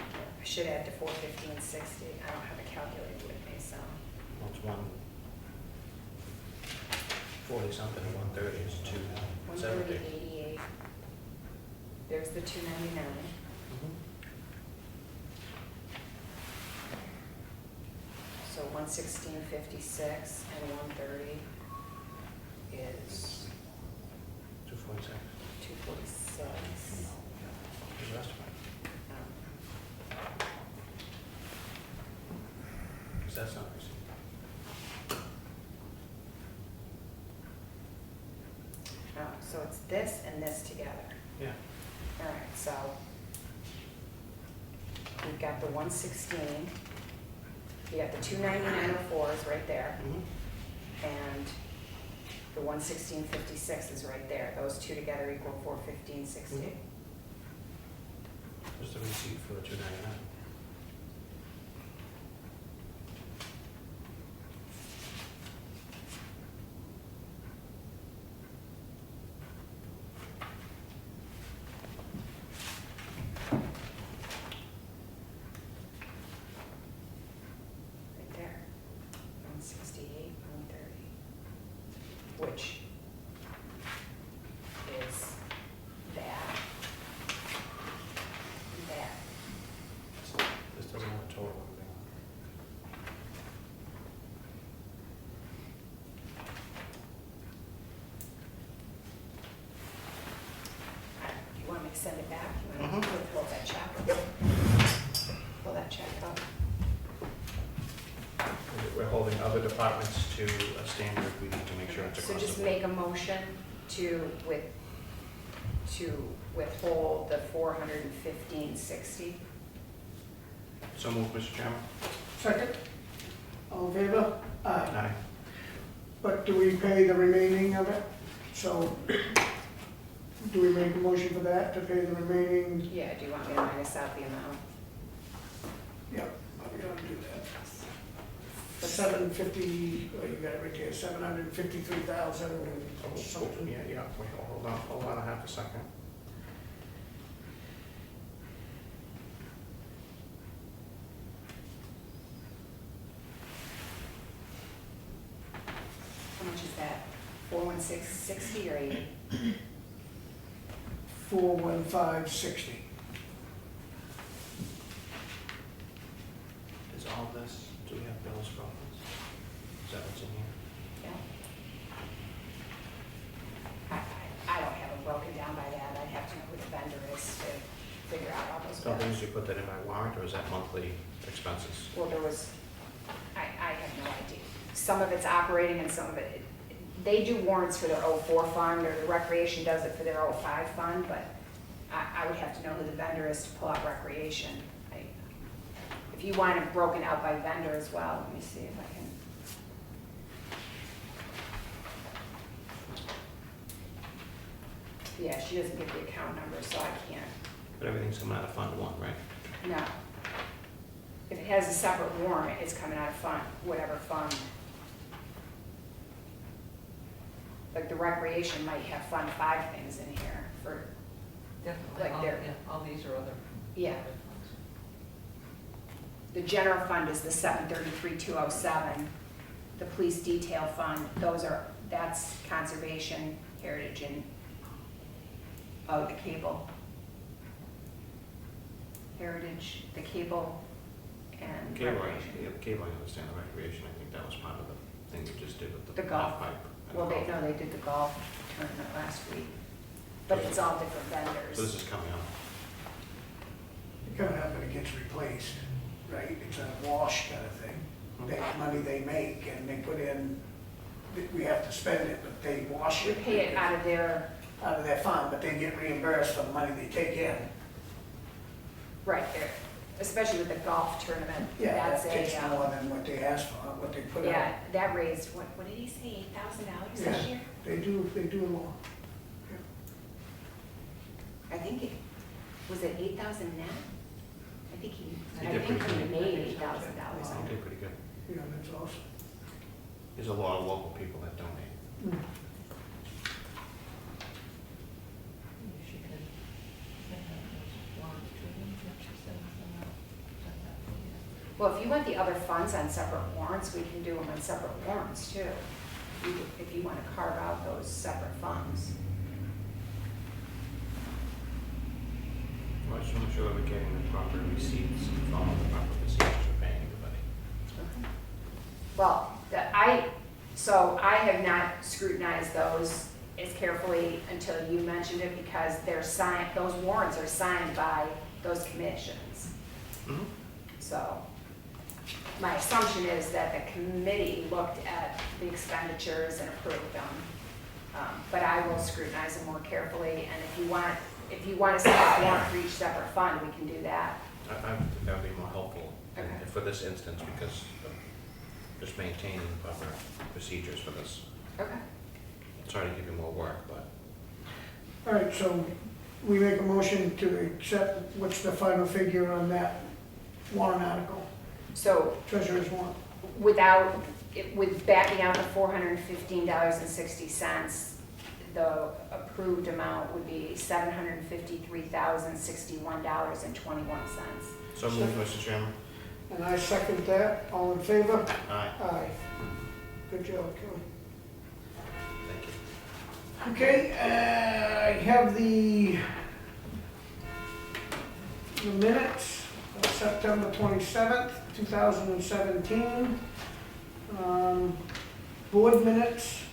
I should add to 450 and 60. I don't have a calculator with me, so. Well, it's 140 something and 130 is 270. 130.88. There's the 299. So 116.56 and 130 is 246. 246. The rest of it. Because that's not receipt. Oh, so it's this and this together. Yeah. All right, so we've got the 116, you got the 299.04 is right there, and the 116.56 is right there. Those two together equal 415.60. Just the receipt for the 299. Right there, 168, 130, which is that. This doesn't have a total or anything You want me to send it back? You want Mhm. to pull that check? Pull that check up. on it. We're holding other departments to a standard. We need to make sure it's So across just the board. make a motion to withhold the 415.60. So moved, Mr. Chairman. Second? All in favor? Aye. Aye. But do we pay the remaining of it? So, do we make a motion for that, to pay the remaining? Yeah, do you want me to minus out the amount? Yep, we're gonna do that. 750, oh, you got it right there, 753,000 and something. Yeah, wait, hold on a half a second. How much is that? 416.60 or 80? 41560. Is all this, do we have bills for all this? Is that what's in here? Yeah. I don't have them broken down by that. I'd have to know who the vendor is to figure out all those So they bills. usually put that in my warrant, or is that monthly expenses? Well, there was, I have no idea. Some of it's operating and some of it, they do warrants for their 04 fund, or the recreation does it for their 05 fund, but I would have to know who the vendor is to pull out recreation. If you want it broken out by vendor as well, let me see if I can. Yeah, she doesn't give the account number, so I can't. But everything's coming out of Fund 1, right? No. If it has a separate warrant, it's coming out of fund, whatever fund. Like the recreation might have Fund 5 things in here for, Definitely, Like all, there. yeah, all these are other. yeah. other funds. The general fund is the 733,207. The police detail fund, that's conservation, heritage, and Oh, the cable. Heritage, the cable, and Cable, recreation. yeah, cable, I understand, the recreation, I think that was part of the thing we just did with the The golf. half pipe. and Well, the they, golf. no, they did the golf tournament last week, but it's all different So this vendors. is coming up. Coming up and it gets replaced, right? It's a wash kind of thing. That money they make and they put in, we have to spend it, but they wash We it. pay it out of their, Out of their fund, but they get reimbursed for the money they take in. right there, especially with the golf tournament. Yeah, That's that takes a, more than what they asked for, what they put out. yeah, that raised, what did he say, $8,000 this Yeah. year? They do more. I think it, was it 8,000 net? I think He I did think pretty he good. made $8,000 He on it. did pretty good. Yeah, that's awesome. There's a lot of local people that donate. She could send out those warrants to them, if she sends them out, send that to you. Well, if you want the other funds on separate warrants, we can do them on separate warrants too. If you want to carve out those separate funds. Well, I just want to make sure that we're getting the proper receipts and following the proper procedures for paying everybody. Well, so I have not scrutinized those as carefully until you mentioned it because they're signed, those warrants are signed by those commissions. Mhm. So my assumption is that the committee looked at the expenditures and approved them. But I will scrutinize them more carefully, and if you want to set up warrant for each separate fund, we can do that. I think that would be more helpful Okay. for this instance because of just maintaining the proper procedures for this. Okay. Sorry to give you more work, but All right, so we make a motion to accept, what's the final figure on that warrant article? So Treasurer's warrant. with backing out the $415.60, the approved amount would be $753,061.21. so moved, Mr. Chairman. And I second that. All in favor? Aye, Aye. Good job, Kelly. thank you. Okay, I have the minutes of September 27th, 2017. Board minutes.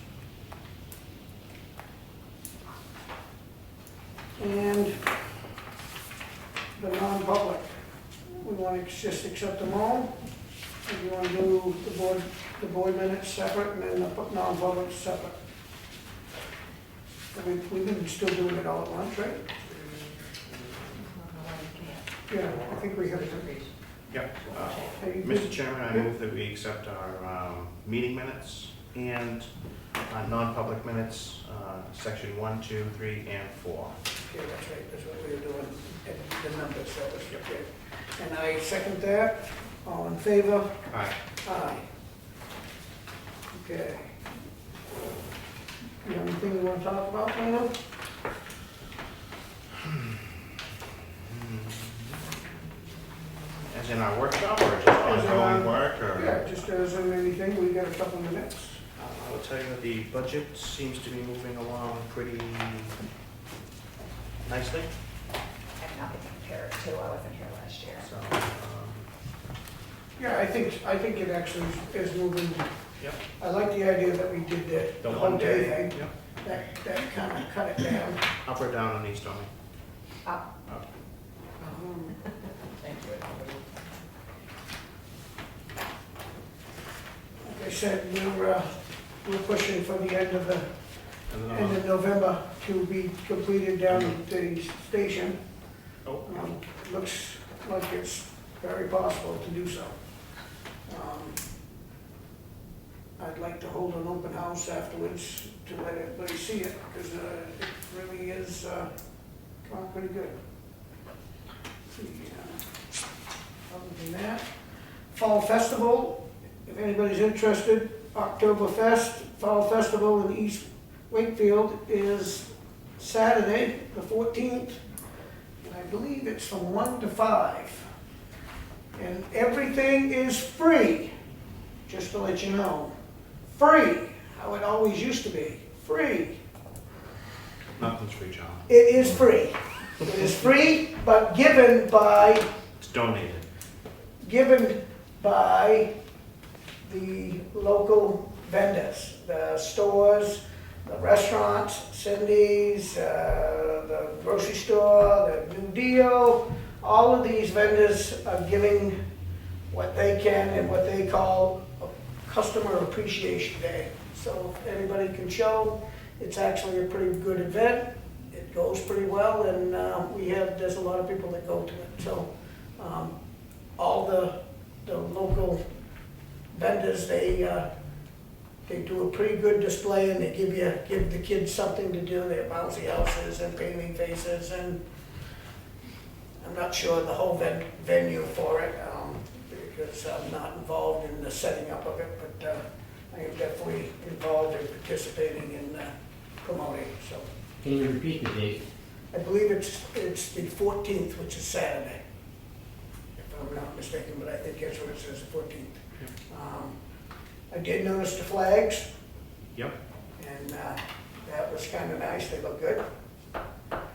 And the non-public. We want to just accept them all. If you want to do the board minutes separate and then the non-public separate. We've been still doing it all at once, right? I don't know why you can't. Yeah, I think we have to. Yep. Hey, Mr. Chairman, I move that we accept our meeting minutes and non-public minutes, section 1, 2, 3, and 4. Okay, that's right, that's what we were doing, and the numbers, that was Yep. good. And I second that. All in favor? Aye. Aye. Okay. You have anything you want to talk about, Lino? As in our workshop or just As in ongoing our- work or? Yeah, just as in anything, we got a couple minutes. I will tell you that the budget seems to be moving along pretty nicely, I have nothing to compare it to, I wasn't here last year. so, Yeah, I think it actually is moving. yep. I like the idea that we did the whole one day day, thing. yep. That kind of cut it down. Up or down on East Tony? Up. Up. Thank you. Like I said, we're pushing for the end of And then, end of November to be completed down at the station. oh, Looks like it's very possible to do so. I'd like to hold an open house afterwards to let everybody see it, because it really is going pretty good. Other than that, Fall Festival, if anybody's interested, Oktoberfest, Fall Festival in East Wakefield is Saturday, the 14th, and I believe it's from 1 to 5. And everything is free, just to let you know. Free, how it always used to be, free. Nothing's free, John. It is free. It is free, but given by It's donated. the local vendors, the stores, the restaurants, Cindy's, the grocery store, the New Deal. All of these vendors are giving what they can and what they call a customer appreciation day. So if anybody can show, it's actually a pretty good event. It goes pretty well, and there's a lot of people that go to it. So all the local vendors, they do a pretty good display, and they give the kids something to do. They have bouncy houses and painting faces, and I'm not sure the whole venue for it, because I'm not involved in the setting up of it, but I am definitely involved in participating in promoting, so. Can you repeat the date? I believe it's the 14th, which is Saturday, if I'm not mistaken, but I think that's what it says, the 14th. I did notice the flags, Yep. and that was kind of nice, they look good.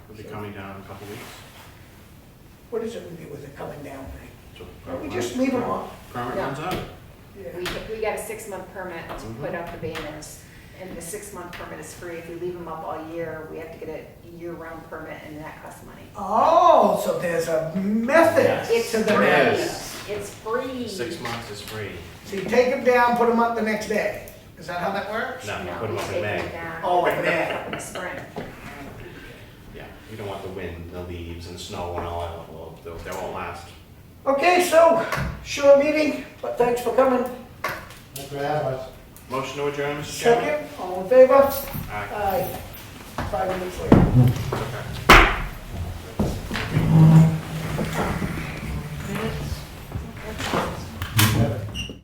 Will be coming down in a couple weeks. What is it we do with the coming down thing? So Don't we just leave them on? Permit No. runs out. Yeah. We got a 6-month permit to Mhm. put up the banners, and the 6-month permit is free. If we leave them up all year, we have to get a year-round permit, and that costs money. Oh, so there's a method It's to the free. madness. It's free. 6 months is free. So you take them down, put them up the next day. Is that how that works? No, No, put them we up in take May. them down. Oh, in Put them May. up in the spring. Yeah, you don't want the wind, the leaves, and snow and all that. Well, they won't last. Okay, so, short meeting, but thanks for coming. Thanks for having us. Motion to adjourn, Mr. Chairman? Second, all in favor? Aye. Aye. 5 minutes later. Okay.